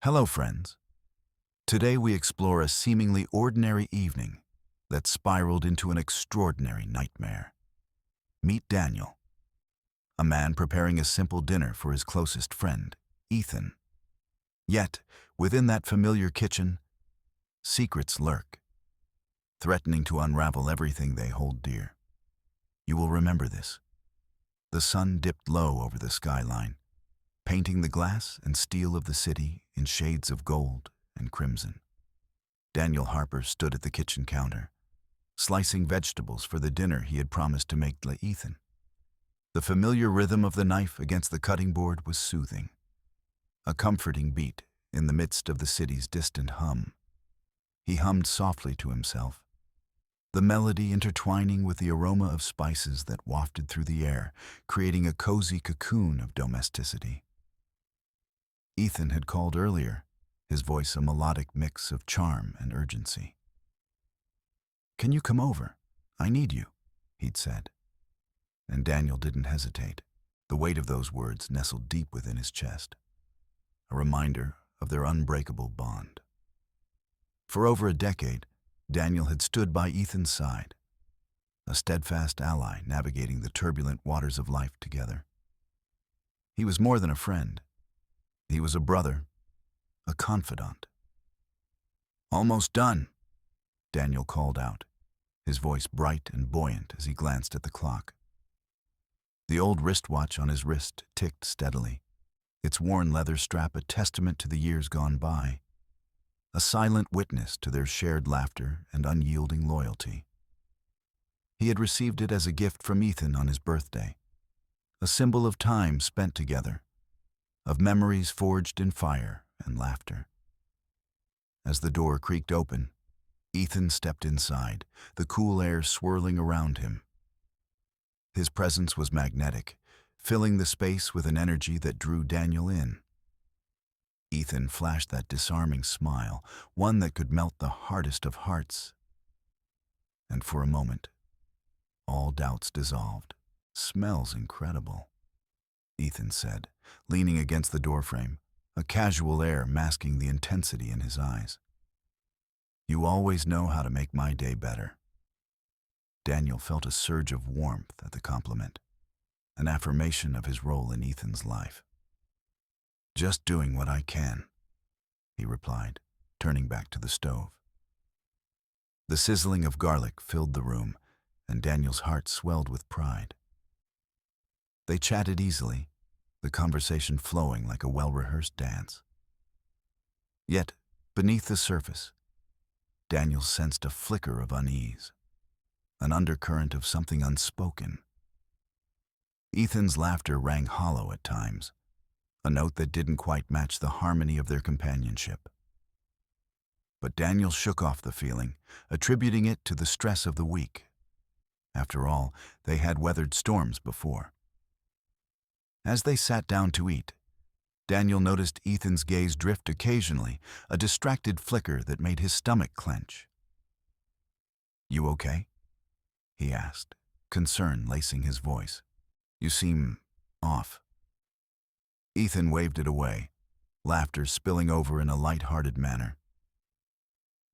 Hello, friends. Today we explore a seemingly ordinary evening that spiraled into an extraordinary nightmare. Meet Daniel, a man preparing a simple dinner for his closest friend, Ethan. Yet, within that familiar kitchen, secrets lurk, threatening to unravel everything they hold dear. You will remember this. The sun dipped low over the skyline, painting the glass and steel of the city in shades of gold and crimson. Daniel Harper stood at the kitchen counter, slicing vegetables for the dinner he had promised to make to Ethan. The familiar rhythm of the knife against the cutting board was soothing, a comforting beat in the midst of the city's distant hum. He hummed softly to himself, the melody intertwining with the aroma of spices that wafted through the air, creating a cozy cocoon of domesticity. Ethan had called earlier, his voice a melodic mix of charm and urgency. "Can you come over? I need you," he'd said. And Daniel didn't hesitate. The weight of those words nestled deep within his chest, a reminder of their unbreakable bond. For over a decade, Daniel had stood by Ethan's side, a steadfast ally navigating the turbulent waters of life together. He was more than a friend. He was a brother, a confidant. "Almost done," Daniel called out, his voice bright and buoyant as he glanced at the clock. The old wristwatch on his wrist ticked steadily, its worn leather strap a testament to the years gone by, a silent witness to their shared laughter and unyielding loyalty. He had received it as a gift from Ethan on his birthday, a symbol of time spent together, of memories forged in fire and laughter. As the door creaked open, Ethan stepped inside, the cool air swirling around him. His presence was magnetic, filling the space with an energy that drew Daniel in. Ethan flashed that disarming smile, one that could melt the hardest of hearts. And for a moment, all doubts dissolved. "Smells incredible," Ethan said, leaning against the doorframe, a casual air masking the intensity in his eyes. "You always know how to make my day better." Daniel felt a surge of warmth at the compliment, an affirmation of his role in Ethan's life. "Just doing what I can," he replied, turning back to the stove. The sizzling of garlic filled the room, and Daniel's heart swelled with pride. They chatted easily, the conversation flowing like a well-rehearsed dance. Yet, beneath the surface, Daniel sensed a flicker of unease, an undercurrent of something unspoken. Ethan's laughter rang hollow at times, a note that didn't quite match the harmony of their companionship. But Daniel shook off the feeling, attributing it to the stress of the week. After all, they had weathered storms before. As they sat down to eat, Daniel noticed Ethan's gaze drift occasionally, a distracted flicker that made his stomach clench. "You okay?" he asked, concern lacing his voice. "You seem off." Ethan waved it away, laughter spilling over in a light-hearted manner.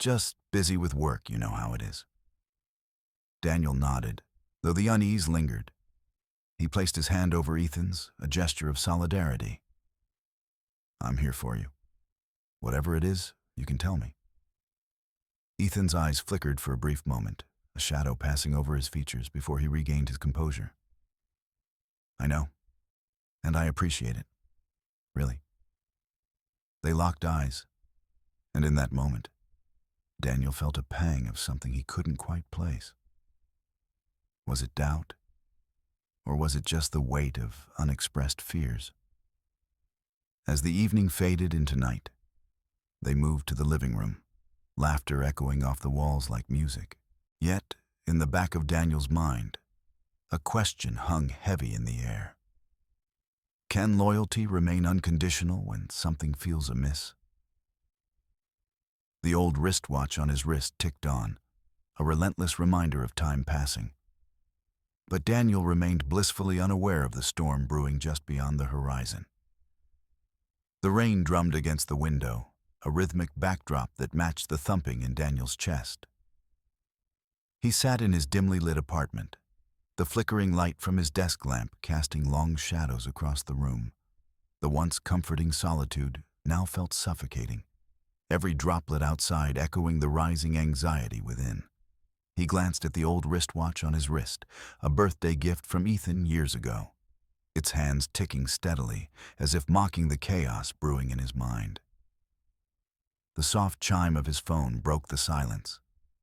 "Just busy with work, you know how it is." Daniel nodded, though the unease lingered. He placed his hand over Ethan's, a gesture of solidarity. "I'm here for you. Whatever it is, you can tell me." Ethan's eyes flickered for a brief moment, a shadow passing over his features before he regained his composure. "I know, and I appreciate it. Really." They locked eyes, and in that moment, Daniel felt a pang of something he couldn't quite place. Was it doubt? Or was it just the weight of unexpressed fears? As the evening faded into night, they moved to the living room, laughter echoing off the walls like music. Yet, in the back of Daniel's mind, a question hung heavy in the air. Can loyalty remain unconditional when something feels amiss? The old wristwatch on his wrist ticked on, a relentless reminder of time passing. But Daniel remained blissfully unaware of the storm brewing just beyond the horizon. The rain drummed against the window, a rhythmic backdrop that matched the thumping in Daniel's chest. He sat in his dimly lit apartment, the flickering light from his desk lamp casting long shadows across the room. The once comforting solitude now felt suffocating, every droplet outside echoing the rising anxiety within. He glanced at the old wristwatch on his wrist, a birthday gift from Ethan years ago, its hands ticking steadily, as if mocking the chaos brewing in his mind. The soft chime of his phone broke the silence,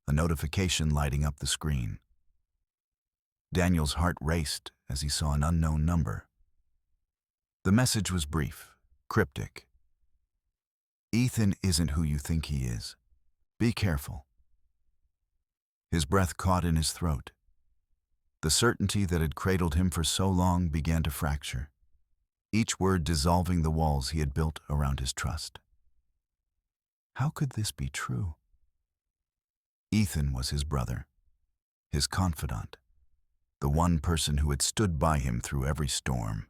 a notification lighting up the screen. Daniel's heart raced as he saw an unknown number. The message was brief, cryptic. "Ethan isn't who you think he is. Be careful." His breath caught in his throat. The certainty that had cradled him for so long began to fracture, each word dissolving the walls he had built around his trust. How could this be true? Ethan was his brother, his confidant, the one person who had stood by him through every storm.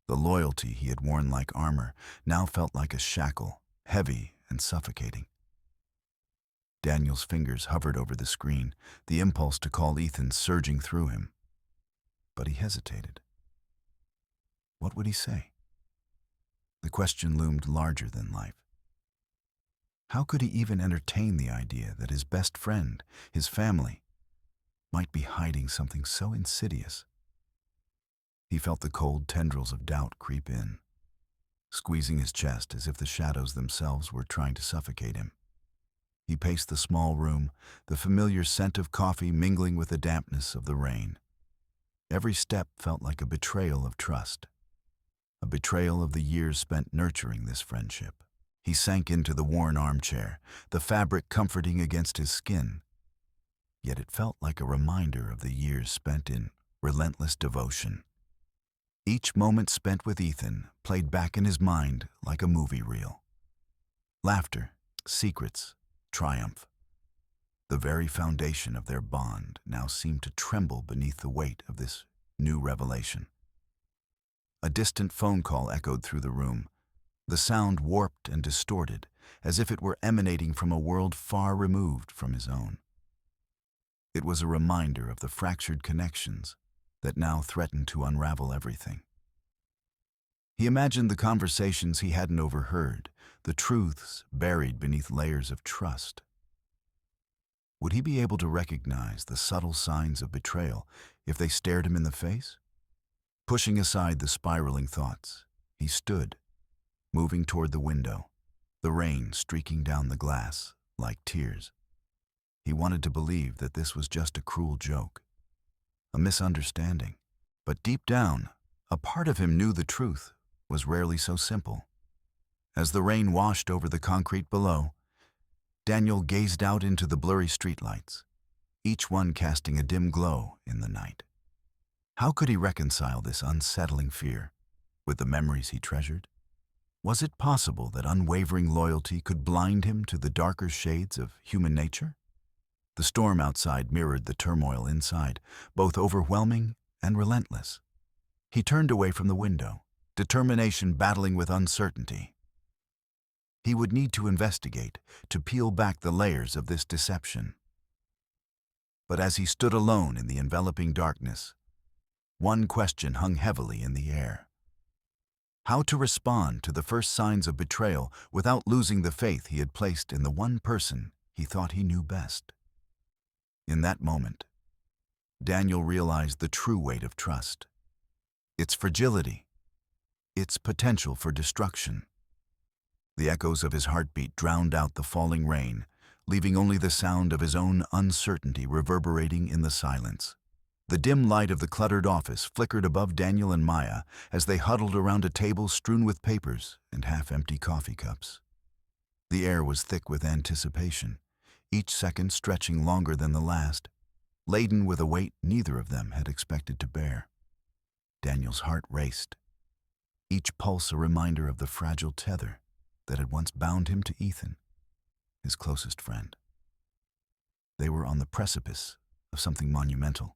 The loyalty he had worn like armor now felt like a shackle, heavy and suffocating. Daniel's fingers hovered over the screen, the impulse to call Ethan surging through him. But he hesitated. What would he say? The question loomed larger than life. How could he even entertain the idea that his best friend, his family, might be hiding something so insidious? He felt the cold tendrils of doubt creep in, squeezing his chest as if the shadows themselves were trying to suffocate him. He paced the small room, the familiar scent of coffee mingling with the dampness of the rain. Every step felt like a betrayal of trust, a betrayal of the years spent nurturing this friendship. He sank into the worn armchair, the fabric comforting against his skin. Yet it felt like a reminder of the years spent in relentless devotion. Each moment spent with Ethan played back in his mind like a movie reel. Laughter, secrets, triumph. The very foundation of their bond now seemed to tremble beneath the weight of this new revelation. A distant phone call echoed through the room, the sound warped and distorted, as if it were emanating from a world far removed from his own. It was a reminder of the fractured connections that now threatened to unravel everything. He imagined the conversations he hadn't overheard, the truths buried beneath layers of trust. Would he be able to recognize the subtle signs of betrayal if they stared him in the face? Pushing aside the spiraling thoughts, he stood, moving toward the window, the rain streaking down the glass like tears. He wanted to believe that this was just a cruel joke, a misunderstanding. But deep down, a part of him knew the truth was rarely so simple. As the rain washed over the concrete below, Daniel gazed out into the blurry streetlights, each one casting a dim glow in the night. How could he reconcile this unsettling fear with the memories he treasured? Was it possible that unwavering loyalty could blind him to the darker shades of human nature? The storm outside mirrored the turmoil inside, both overwhelming and relentless. He turned away from the window, determination battling with uncertainty. He would need to investigate, to peel back the layers of this deception. But as he stood alone in the enveloping darkness, one question hung heavily in the air. How to respond to the first signs of betrayal without losing the faith he had placed in the one person he thought he knew best. In that moment, Daniel realized the true weight of trust, its fragility, its potential for destruction. The echoes of his heartbeat drowned out the falling rain, leaving only the sound of his own uncertainty reverberating in the silence. The dim light of the cluttered office flickered above Daniel and Maya as they huddled around a table strewn with papers and half-empty coffee cups. The air was thick with anticipation, each second stretching longer than the last, laden with a weight neither of them had expected to bear. Daniel's heart raced, each pulse a reminder of the fragile tether that had once bound him to Ethan, his closest friend. They were on the precipice of something monumental.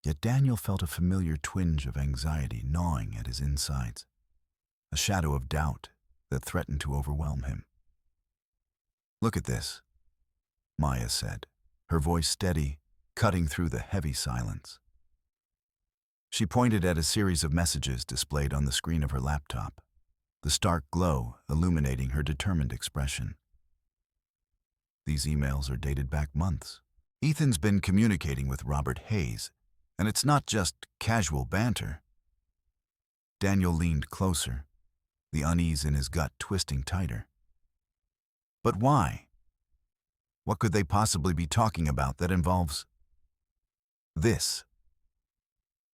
Yet Daniel felt a familiar twinge of anxiety gnawing at his insides. a shadow of doubt that threatened to overwhelm him. "Look at this," Maya said, her voice steady, cutting through the heavy silence. She pointed at a series of messages displayed on the screen of her laptop, the stark glow illuminating her determined expression. These emails are dated back months. Ethan's been communicating with Robert Hayes, and it's not just casual banter. Daniel leaned closer, the unease in his gut twisting tighter. But why? What could they possibly be talking about that involves this?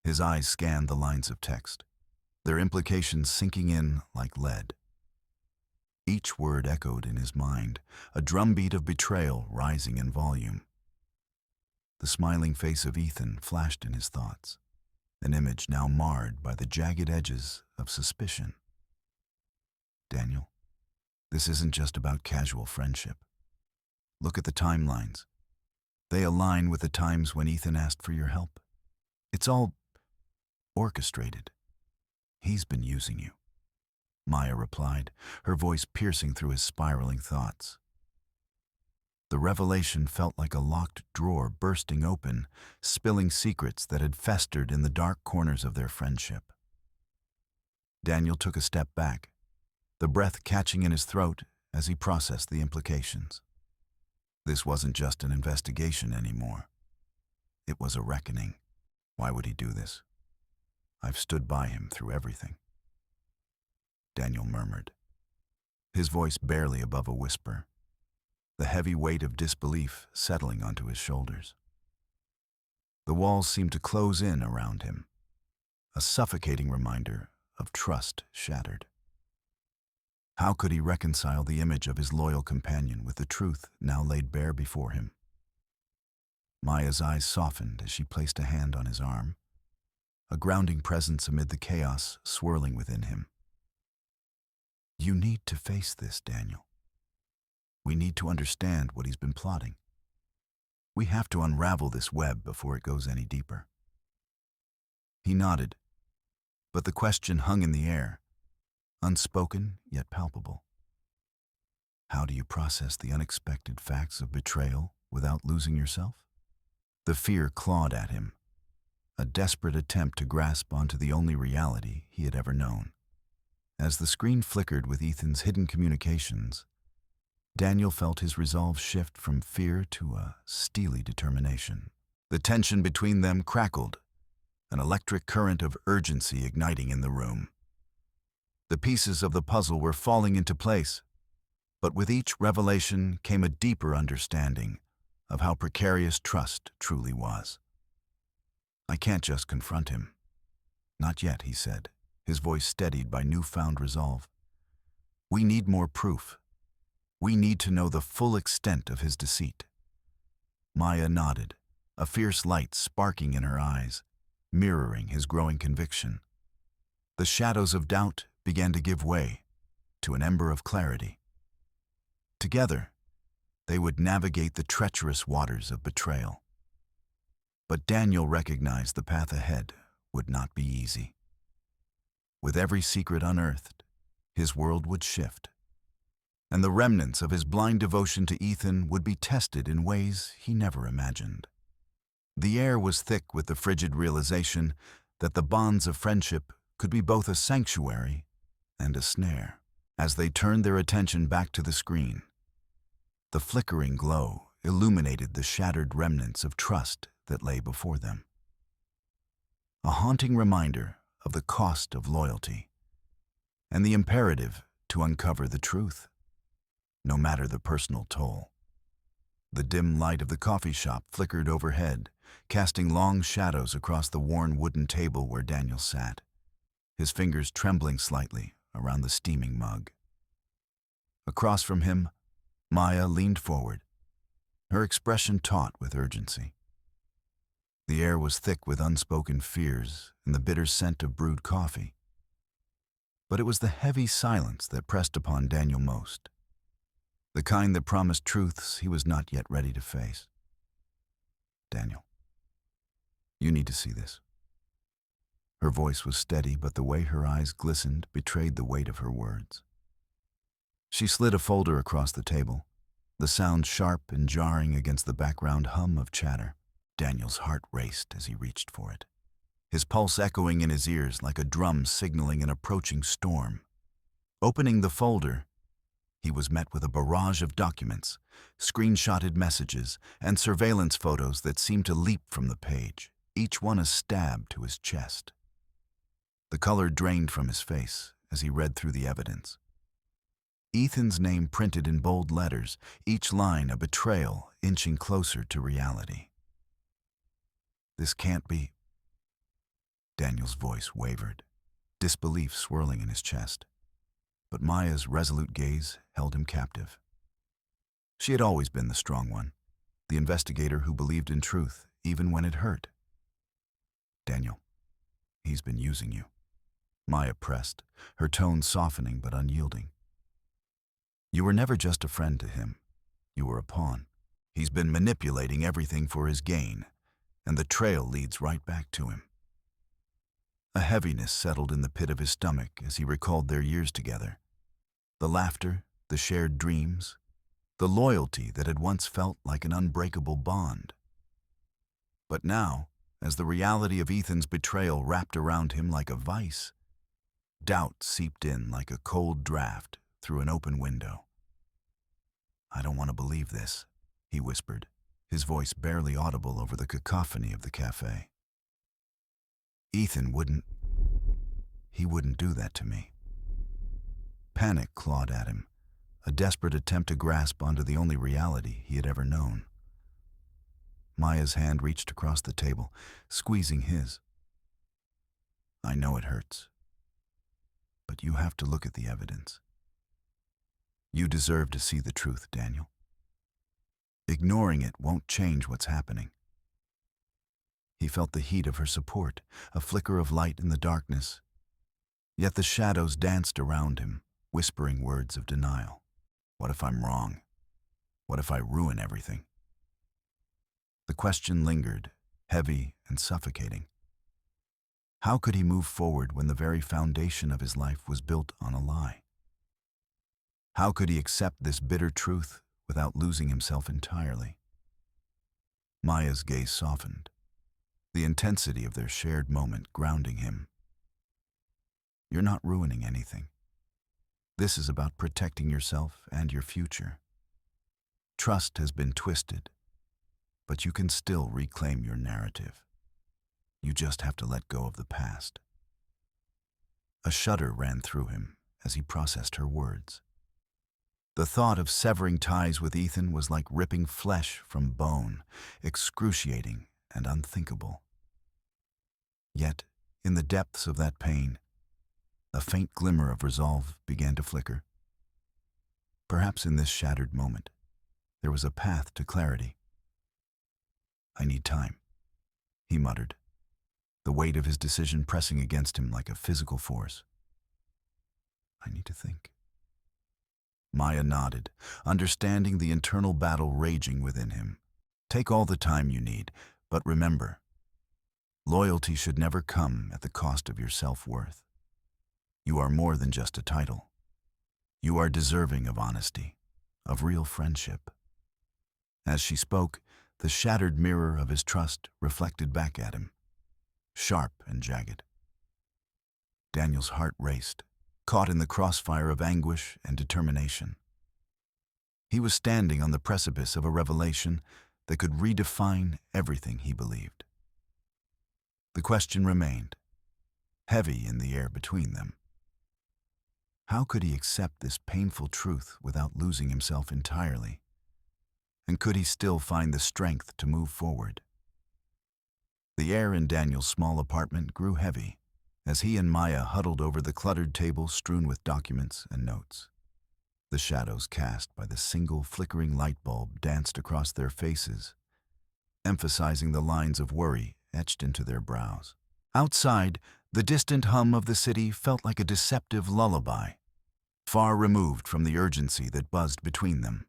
His eyes scanned the lines of text, their implications sinking in like lead. Each word echoed in his mind, a drumbeat of betrayal rising in volume. The smiling face of Ethan flashed in his thoughts, an image now marred by the jagged edges of suspicion. "Daniel, this isn't just about casual friendship. Look at the timelines. They align with the times when Ethan asked for your help. It's all orchestrated. He's been using you," Maya replied, her voice piercing through his spiraling thoughts. The revelation felt like a locked drawer bursting open, spilling secrets that had festered in the dark corners of their friendship. Daniel took a step back, the breath catching in his throat as he processed the implications. This wasn't just an investigation anymore. It was a reckoning. Why would he do this? I've stood by him through everything, Daniel murmured, his voice barely above a whisper, the heavy weight of disbelief settling onto his shoulders. The walls seemed to close in around him, a suffocating reminder of trust shattered. How could he reconcile the image of his loyal companion with the truth now laid bare before him? Maya's eyes softened as she placed a hand on his arm, a grounding presence amid the chaos swirling within him. "You need to face this, Daniel. We need to understand what he's been plotting. We have to unravel this web before it goes any deeper." He nodded, but the question hung in the air, unspoken yet palpable. How do you process the unexpected facts of betrayal without losing yourself? The fear clawed at him, a desperate attempt to grasp onto the only reality he had ever known. As the screen flickered with Ethan's hidden communications, Daniel felt his resolve shift from fear to a steely determination. The tension between them crackled, an electric current of urgency igniting in the room. The pieces of the puzzle were falling into place, but with each revelation came a deeper understanding of how precarious trust truly was. "I can't just confront him." "Not yet," he said, his voice steadied by newfound resolve. "We need more proof. We need to know the full extent of his deceit." Maya nodded, a fierce light sparking in her eyes, mirroring his growing conviction. The shadows of doubt began to give way to an ember of clarity. Together, they would navigate the treacherous waters of betrayal. But Daniel recognized the path ahead would not be easy. With every secret unearthed, his world would shift, and the remnants of his blind devotion to Ethan would be tested in ways he never imagined. The air was thick with the frigid realization that the bonds of friendship could be both a sanctuary and a snare. As they turned their attention back to the screen, the flickering glow illuminated the shattered remnants of trust that lay before them. A haunting reminder of the cost of loyalty and the imperative to uncover the truth, no matter the personal toll. The dim light of the coffee shop flickered overhead, casting long shadows across the worn wooden table where Daniel sat, his fingers trembling slightly around the steaming mug. Across from him, Maya leaned forward, her expression taut with urgency. The air was thick with unspoken fears and the bitter scent of brewed coffee. But it was the heavy silence that pressed upon Daniel most, the kind that promised truths he was not yet ready to face. "Daniel, you need to see this." Her voice was steady, but the way her eyes glistened betrayed the weight of her words. She slid a folder across the table, the sound sharp and jarring against the background hum of chatter. Daniel's heart raced as he reached for it, his pulse echoing in his ears like a drum signaling an approaching storm. Opening the folder, he was met with a barrage of documents, screenshotted messages, and surveillance photos that seemed to leap from the page, each one a stab to his chest. The color drained from his face as he read through the evidence. Ethan's name printed in bold letters, each line a betrayal inching closer to reality. This can't be. Daniel's voice wavered, disbelief swirling in his chest. But Maya's resolute gaze held him captive. She had always been the strong one, the investigator who believed in truth even when it hurt. Daniel, he's been using you. Maya pressed, her tone softening but unyielding. You were never just a friend to him. You were a pawn. He's been manipulating everything for his gain, and the trail leads right back to him. A heaviness settled in the pit of his stomach as he recalled their years together. The laughter, the shared dreams, the loyalty that had once felt like an unbreakable bond. But now, as the reality of Ethan's betrayal wrapped around him like a vice, doubt seeped in like a cold draft through an open window. I don't want to believe this, he whispered, his voice barely audible over the cacophony of the cafe. Ethan wouldn't do that to me. Panic clawed at him, a desperate attempt to grasp onto the only reality he had ever known. Maya's hand reached across the table, squeezing his. I know it hurts, but you have to look at the evidence. You deserve to see the truth, Daniel. Ignoring it won't change what's happening. He felt the heat of her support, a flicker of light in the darkness. Yet the shadows danced around him, whispering words of denial. What if I'm wrong? What if I ruin everything? The question lingered, heavy and suffocating. How could he move forward when the very foundation of his life was built on a lie? How could he accept this bitter truth without losing himself entirely? Maya's gaze softened, the intensity of their shared moment grounding him. You're not ruining anything. This is about protecting yourself and your future. Trust has been twisted, but you can still reclaim your narrative. You just have to let go of the past. A shudder ran through him as he processed her words. The thought of severing ties with Ethan was like ripping flesh from bone, excruciating and unthinkable. Yet, in the depths of that pain, a faint glimmer of resolve began to flicker. Perhaps in this shattered moment, there was a path to clarity. I need time, he muttered, the weight of his decision pressing against him like a physical force. I need to think. Maya nodded, understanding the internal battle raging within him. Take all the time you need, but remember, loyalty should never come at the cost of your self-worth. You are more than just a title. You are deserving of honesty, of real friendship. As she spoke, the shattered mirror of his trust reflected back at him, sharp and jagged. Daniel's heart raced, caught in the crossfire of anguish and determination. He was standing on the precipice of a revelation that could redefine everything he believed. The question remained, heavy in the air between them. How could he accept this painful truth without losing himself entirely? And could he still find the strength to move forward? The air in Daniel's small apartment grew heavy as he and Maya huddled over the cluttered table strewn with documents and notes. The shadows cast by the single flickering light bulb danced across their faces, emphasizing the lines of worry etched into their brows. Outside, the distant hum of the city felt like a deceptive lullaby, far removed from the urgency that buzzed between them.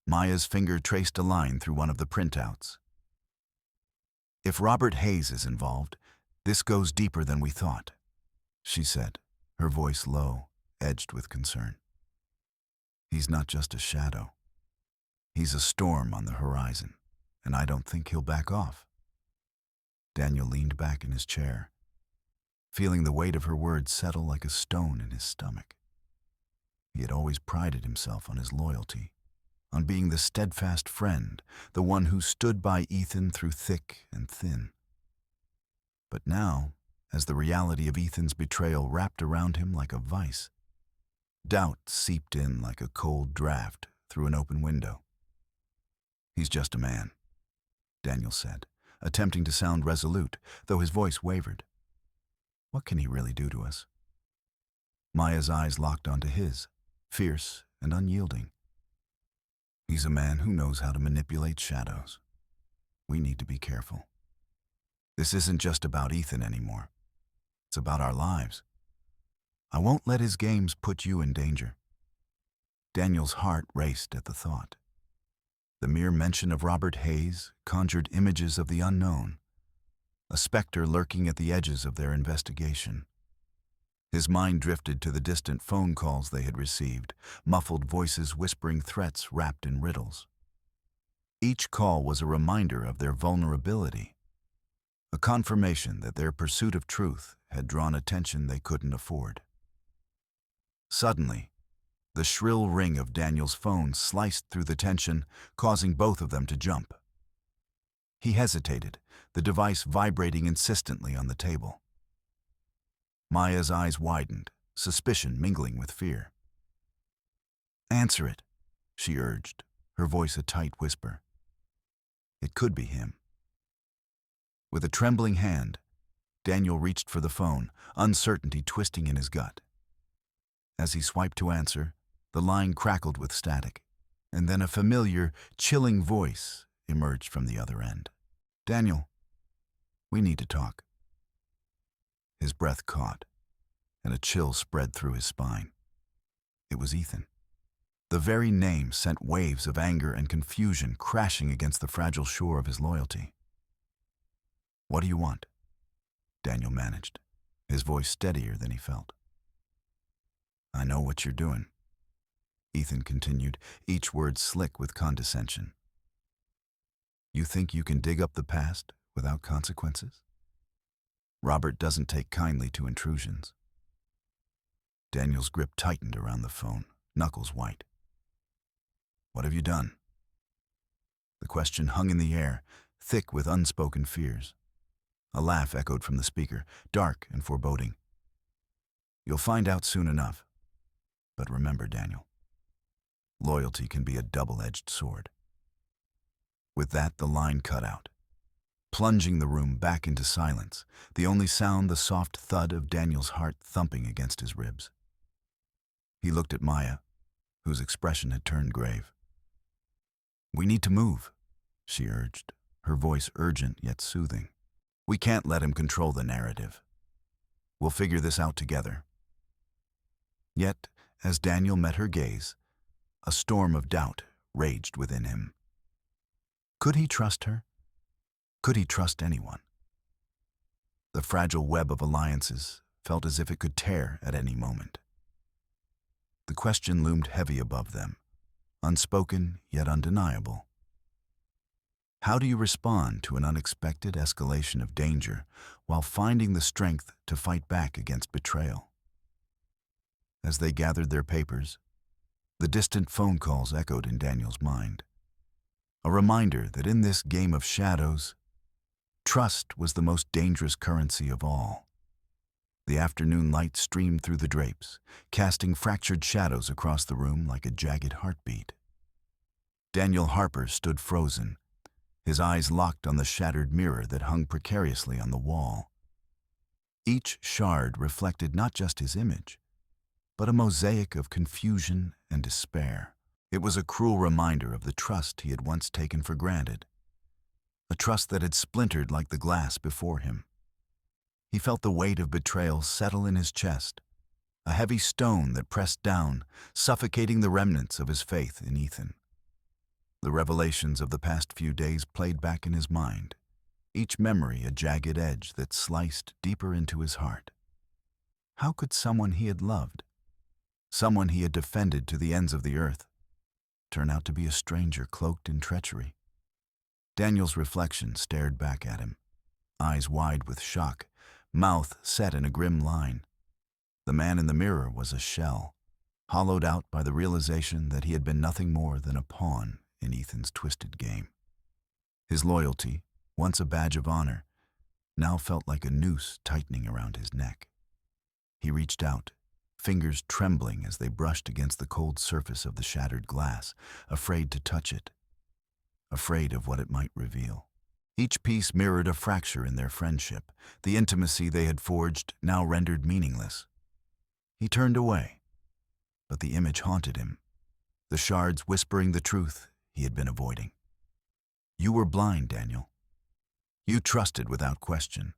Maya's finger traced a line through one of the printouts. If Robert Hayes is involved, "This goes deeper than we thought," she said, her voice low, edged with concern. "He's not just a shadow. He's a storm on the horizon, and I don't think he'll back off." Daniel leaned back in his chair, feeling the weight of her words settle like a stone in his stomach. He had always prided himself on his loyalty, on being the steadfast friend, the one who stood by Ethan through thick and thin. But now, as the reality of Ethan's betrayal wrapped around him like a vice, doubt seeped in like a cold draft through an open window. "He's just a man," Daniel said, attempting to sound resolute, though his voice wavered. "What can he really do to us?" Maya's eyes locked onto his, fierce and unyielding. "He's a man who knows how to manipulate shadows. We need to be careful. This isn't just about Ethan anymore. It's about our lives. I won't let his games put you in danger." Daniel's heart raced at the thought. The mere mention of Robert Hayes conjured images of the unknown, a specter lurking at the edges of their investigation. His mind drifted to the distant phone calls they had received, muffled voices whispering threats wrapped in riddles. Each call was a reminder of their vulnerability, a confirmation that their pursuit of truth had drawn attention they couldn't afford. Suddenly, the shrill ring of Daniel's phone sliced through the tension, causing both of them to jump. He hesitated, the device vibrating insistently on the table. Maya's eyes widened, suspicion mingling with fear. "Answer it," she urged, her voice a tight whisper. It could be him. With a trembling hand, Daniel reached for the phone, uncertainty twisting in his gut. As he swiped to answer, the line crackled with static, and then a familiar, chilling voice emerged from the other end. "Daniel, we need to talk." His breath caught, and a chill spread through his spine. It was Ethan. The very name sent waves of anger and confusion crashing against the fragile shore of his loyalty. "What do you want?" Daniel managed, his voice steadier than he felt. "I know what you're doing," Ethan continued, each word slick with condescension. "You think you can dig up the past without consequences? Robert doesn't take kindly to intrusions." Daniel's grip tightened around the phone, knuckles white. "What have you done?" The question hung in the air, thick with unspoken fears. A laugh echoed from the speaker, dark and foreboding. "You'll find out soon enough. But remember, Daniel, loyalty can be a double-edged sword." With that, the line cut out, plunging the room back into silence, the only sound the soft thud of Daniel's heart thumping against his ribs. He looked at Maya, whose expression had turned grave. "We need to move," she urged, her voice urgent yet soothing. "We can't let him control the narrative. We'll figure this out together." Yet, as Daniel met her gaze, a storm of doubt raged within him. Could he trust her? Could he trust anyone? The fragile web of alliances felt as if it could tear at any moment. The question loomed heavy above them, unspoken yet undeniable. How do you respond to an unexpected escalation of danger while finding the strength to fight back against betrayal? As they gathered their papers, the distant phone calls echoed in Daniel's mind. A reminder that in this game of shadows, trust was the most dangerous currency of all. The afternoon light streamed through the drapes, casting fractured shadows across the room like a jagged heartbeat. Daniel Harper stood frozen, his eyes locked on the shattered mirror that hung precariously on the wall. Each shard reflected not just his image, but a mosaic of confusion and despair. It was a cruel reminder of the trust he had once taken for granted, a trust that had splintered like the glass before him. He felt the weight of betrayal settle in his chest, a heavy stone that pressed down, suffocating the remnants of his faith in Ethan. The revelations of the past few days played back in his mind, each memory a jagged edge that sliced deeper into his heart. How could someone he had loved, someone he had defended to the ends of the earth, turn out to be a stranger cloaked in treachery? Daniel's reflection stared back at him, eyes wide with shock, mouth set in a grim line. The man in the mirror was a shell, hollowed out by the realization that he had been nothing more than a pawn in Ethan's twisted game. His loyalty, once a badge of honor, now felt like a noose tightening around his neck. He reached out, fingers trembling as they brushed against the cold surface of the shattered glass, afraid to touch it, afraid of what it might reveal. Each piece mirrored a fracture in their friendship, the intimacy they had forged now rendered meaningless. He turned away, but the image haunted him, the shards whispering the truth he had been avoiding. You were blind, Daniel. You trusted without question.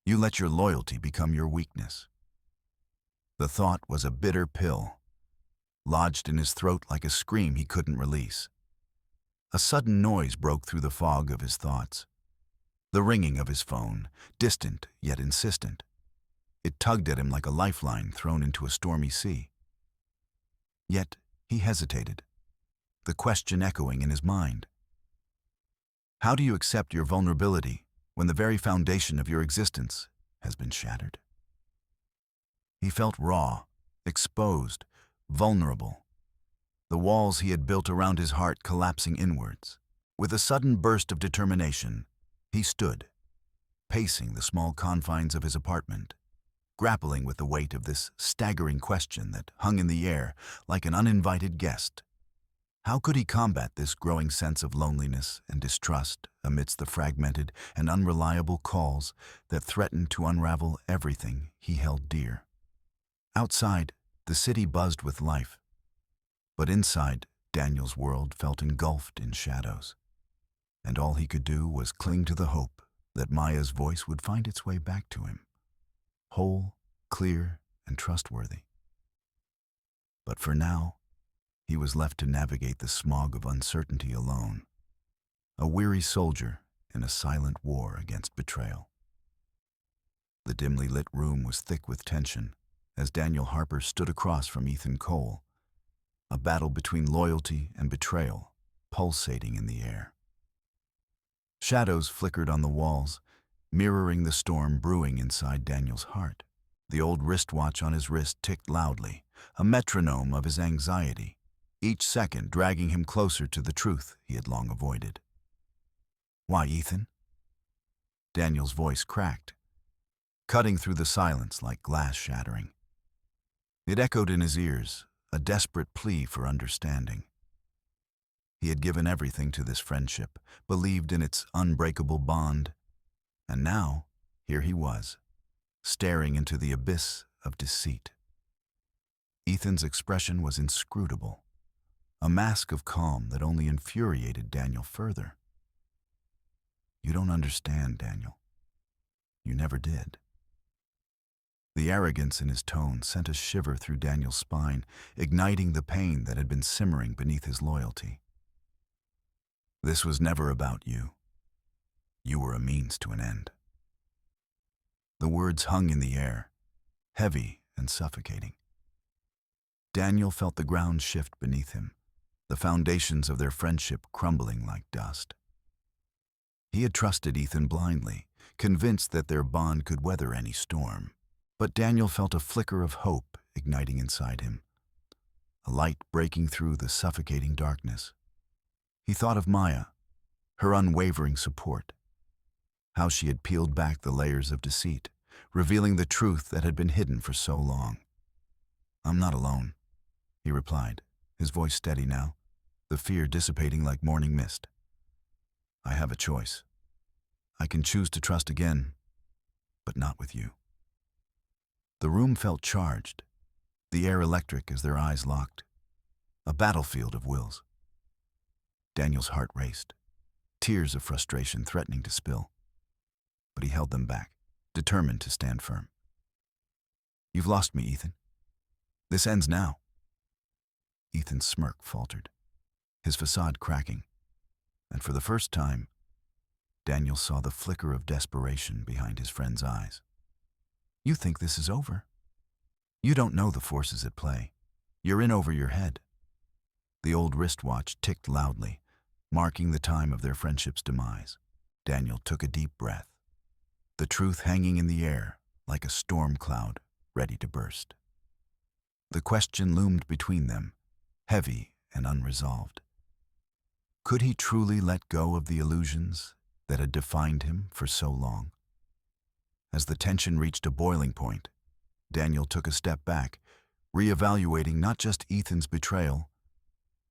You let your loyalty become your weakness. The thought was a bitter pill, lodged in his throat like a scream he couldn't release. A sudden noise broke through the fog of his thoughts. The ringing of his phone, distant yet insistent. It tugged at him like a lifeline thrown into a stormy sea. Yet he hesitated, the question echoing in his mind. How do you accept your vulnerability when the very foundation of your existence has been shattered? He felt raw, exposed, vulnerable, the walls he had built around his heart collapsing inwards. With a sudden burst of determination, he stood, pacing the small confines of his apartment, grappling with the weight of this staggering question that hung in the air like an uninvited guest. How could he combat this growing sense of loneliness and distrust amidst the fragmented and unreliable calls that threatened to unravel everything he held dear? Outside, the city buzzed with life, but inside, Daniel's world felt engulfed in shadows, and all he could do was cling to the hope that Maya's voice would find its way back to him, whole, clear, and trustworthy. But for now, he was left to navigate the smog of uncertainty alone, a weary soldier in a silent war against betrayal. The dimly lit room was thick with tension as Daniel Harper stood across from Ethan Cole, a battle between loyalty and betrayal pulsating in the air. Shadows flickered on the walls, mirroring the storm brewing inside Daniel's heart. The old wristwatch on his wrist ticked loudly, a metronome of his anxiety, each second dragging him closer to the truth he had long avoided. Why, Ethan? Daniel's voice cracked, cutting through the silence like glass shattering. It echoed in his ears, a desperate plea for understanding. He had given everything to this friendship, believed in its unbreakable bond, and now, here he was, staring into the abyss of deceit. Ethan's expression was inscrutable, a mask of calm that only infuriated Daniel further. You don't understand, Daniel. You never did. The arrogance in his tone sent a shiver through Daniel's spine, igniting the pain that had been simmering beneath his loyalty. This was never about you. You were a means to an end. The words hung in the air, heavy and suffocating. Daniel felt the ground shift beneath him, the foundations of their friendship crumbling like dust. He had trusted Ethan blindly, convinced that their bond could weather any storm. But Daniel felt a flicker of hope igniting inside him, a light breaking through the suffocating darkness. He thought of Maya, her unwavering support, how she had peeled back the layers of deceit, revealing the truth that had been hidden for so long. I'm not alone, he replied, his voice steady now, the fear dissipating like morning mist. I have a choice. I can choose to trust again, but not with you. The room felt charged, the air electric as their eyes locked, a battlefield of wills. Daniel's heart raced, tears of frustration threatening to spill, but he held them back, determined to stand firm. You've lost me, Ethan. This ends now. Ethan's smirk faltered, his facade cracking, and for the first time, Daniel saw the flicker of desperation behind his friend's eyes. "You think this is over? You don't know the forces at play. You're in over your head." The old wristwatch ticked loudly, marking the time of their friendship's demise. Daniel took a deep breath, the truth hanging in the air like a storm cloud ready to burst. The question loomed between them, heavy and unresolved. Could he truly let go of the illusions that had defined him for so long? As the tension reached a boiling point, Daniel took a step back, reevaluating not just Ethan's betrayal,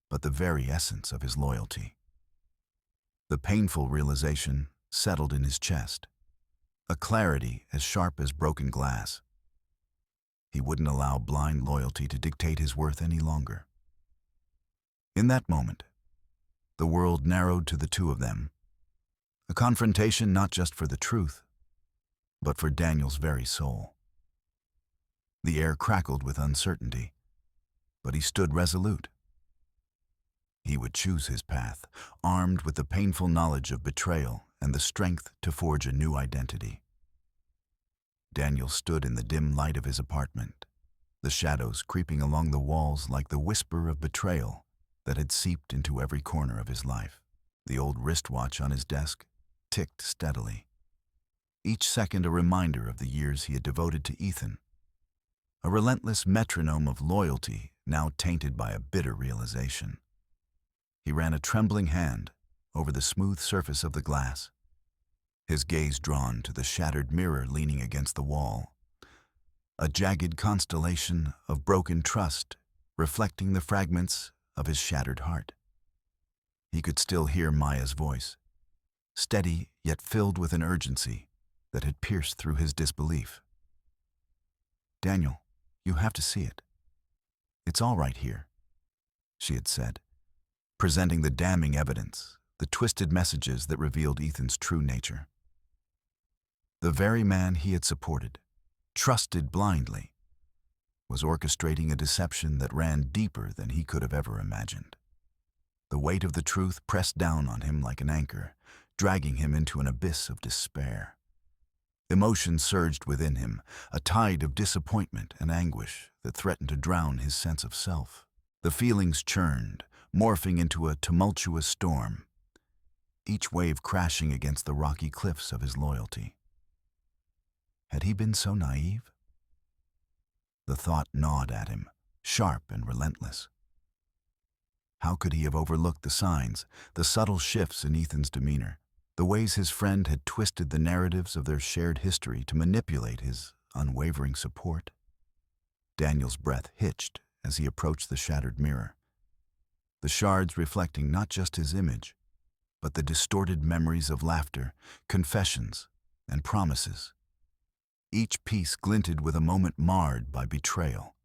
but the very essence of his loyalty. The painful realization settled in his chest, a clarity as sharp as broken glass. He wouldn't allow blind loyalty to dictate his worth any longer. In that moment, the world narrowed to the two of them, a confrontation not just for the truth, but for Daniel's very soul. The air crackled with uncertainty, but he stood resolute. He would choose his path, armed with the painful knowledge of betrayal and the strength to forge a new identity. Daniel stood in the dim light of his apartment, the shadows creeping along the walls like the whisper of betrayal that had seeped into every corner of his life. The old wristwatch on his desk ticked steadily, each second a reminder of the years he had devoted to Ethan, a relentless metronome of loyalty now tainted by a bitter realization. He ran a trembling hand over the smooth surface of the glass, his gaze drawn to the shattered mirror leaning against the wall, a jagged constellation of broken trust reflecting the fragments of his shattered heart. He could still hear Maya's voice, steady yet filled with an urgency that had pierced through his disbelief. "Daniel, you have to see it. It's all right here," she had said, presenting the damning evidence, the twisted messages that revealed Ethan's true nature. The very man he had supported, trusted blindly, was orchestrating a deception that ran deeper than he could have ever imagined. The weight of the truth pressed down on him like an anchor, dragging him into an abyss of despair. Emotion surged within him, a tide of disappointment and anguish that threatened to drown his sense of self. The feelings churned, morphing into a tumultuous storm, each wave crashing against the rocky cliffs of his loyalty. Had he been so naive? The thought gnawed at him, sharp and relentless. How could he have overlooked the signs, the subtle shifts in Ethan's demeanor, the ways his friend had twisted the narratives of their shared history to manipulate his unwavering support? Daniel's breath hitched as he approached the shattered mirror, the shards reflecting not just his image, but the distorted memories of laughter, confessions, and promises. Each piece glinted with a moment marred by betrayal,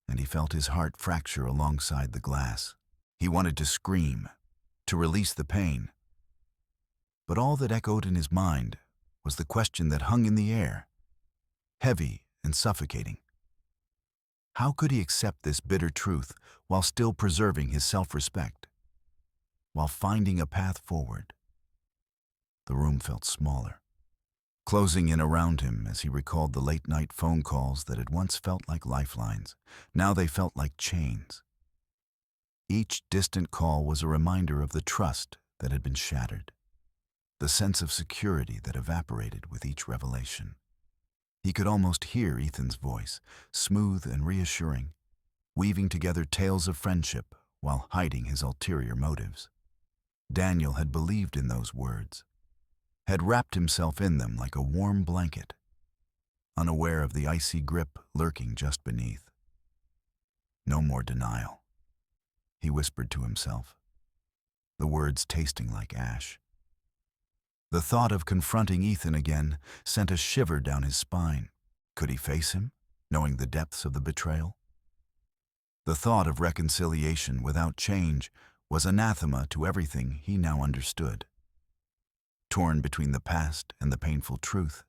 and he felt his heart fracture alongside the glass. He wanted to scream, to release the pain, but all that echoed in his mind was the question that hung in the air, heavy and suffocating. How could he accept this bitter truth while still preserving his self-respect, while finding a path forward? The room felt smaller, closing in around him as he recalled the late-night phone calls that had once felt like lifelines. Now they felt like chains. Each distant call was a reminder of the trust that had been shattered, the sense of security that evaporated with each revelation. He could almost hear Ethan's voice, smooth and reassuring, weaving together tales of friendship while hiding his ulterior motives. Daniel had believed in those words, had wrapped himself in them like a warm blanket, unaware of the icy grip lurking just beneath. No more denial, he whispered to himself, the words tasting like ash. The thought of confronting Ethan again sent a shiver down his spine. Could he face him, knowing the depths of the betrayal? The thought of reconciliation without change was anathema to everything he now understood. Torn between the past and the painful truth,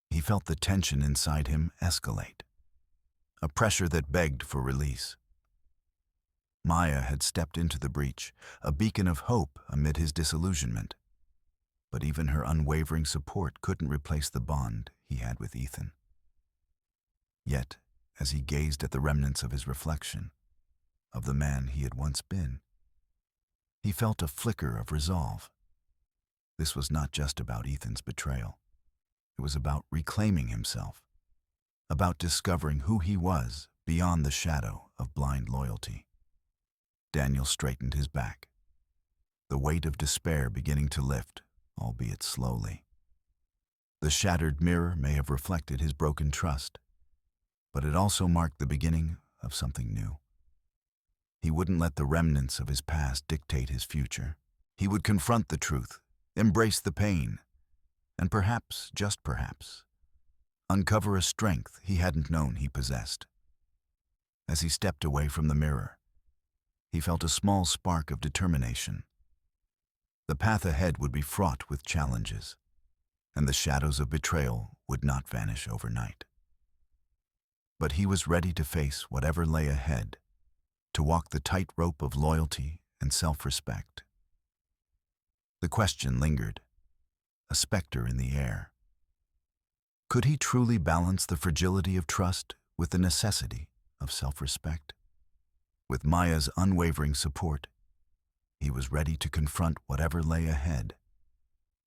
he felt the tension inside him escalate, a pressure that begged for release. Maya had stepped into the breach, a beacon of hope amid his disillusionment. But even her unwavering support couldn't replace the bond he had with Ethan. Yet, as he gazed at the remnants of his reflection, of the man he had once been, he felt a flicker of resolve. This was not just about Ethan's betrayal. It was about reclaiming himself, about discovering who he was beyond the shadow of blind loyalty. Daniel straightened his back, the weight of despair beginning to lift, albeit slowly. The shattered mirror may have reflected his broken trust, but it also marked the beginning of something new. He wouldn't let the remnants of his past dictate his future. He would confront the truth, embrace the pain, and perhaps, just perhaps, uncover a strength he hadn't known he possessed. As he stepped away from the mirror, he felt a small spark of determination. The path ahead would be fraught with challenges, and the shadows of betrayal would not vanish overnight. But he was ready to face whatever lay ahead, to walk the tightrope of loyalty and self-respect. The question lingered, a specter in the air. Could he truly balance the fragility of trust with the necessity of self-respect? With Maya's unwavering support, he was ready to confront whatever lay ahead,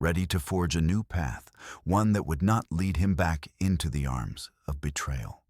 ready to forge a new path, one that would not lead him back into the arms of betrayal.